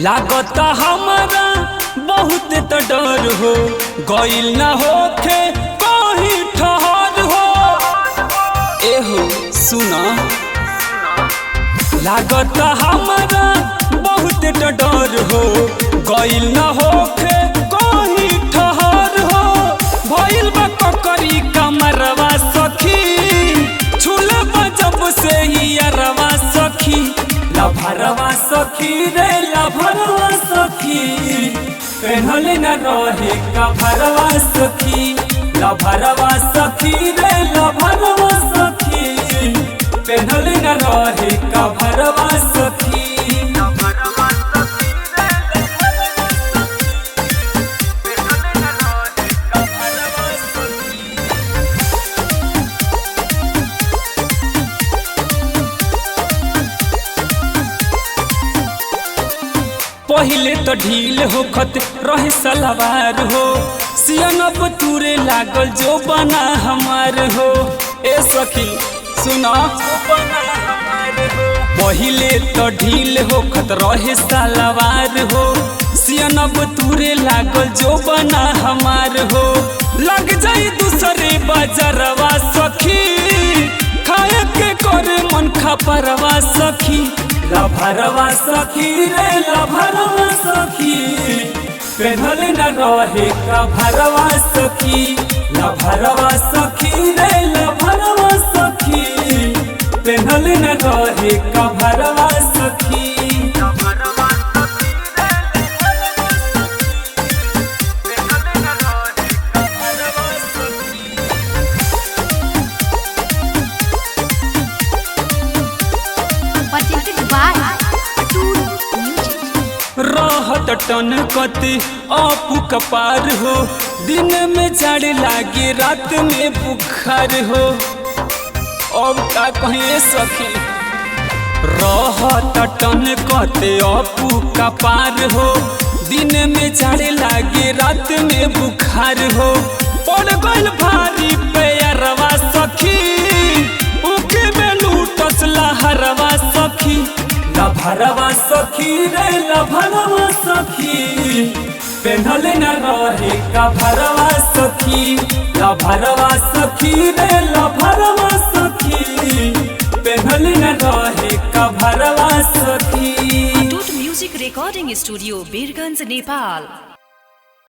लागता हमारा बहुत तो डर हो गइल ना होखे कहीं ठहर हो। एहो सुना, लागता हमारा बहुत तो डर हो गइल ना होखे कहीं ठहर हो। भइल बा ककरी कमरवा सखी, छुलबा जब से यारवा सखी। लभरवा सखी रे लभरवा सखी, पहनले न रहे कभरवा सखी। लभरवा सखी रे लभरवा सखी, पहनले न रहे कभरवा सखी। पहिले तो ढील होखत रहे सलवार हो, सियनब तुरे लागल जो बना हमार हो। ए सखी सुना, पहिले तो ढील होखत रहे सलवार हो, सियनब तुरे लागल जो बना हमार हो। लग जाई दूसरे बाजारवा सखी, खाए के करे मन खपरवा सखी। लभरवा सखी रे लभरवा सखी, पहनले न रहे कभरवा सखी। लभरवा सखी रे लभरवा सखी, पहनले न रहे कभरवा सखी। रहत टन कते आपू कपार हो, दिन में जड़ लागे रात में बुखार हो। अब का कहे सखी, रहत टन कते आपू कपार हो, दिन में जड़ लागे रात में बुखार हो। पड़ गइल भारी पैरवा सखी, उके में लूटस लहरवा सखी। लभरवा सखी रे लभरवा सखी, पहनले न रहे कभरवा सखी। लभरवा सखी रे लभरवा सखी, पहनले न रहे कभरवा सखी। टूट music recording studio Birgunj Nepal.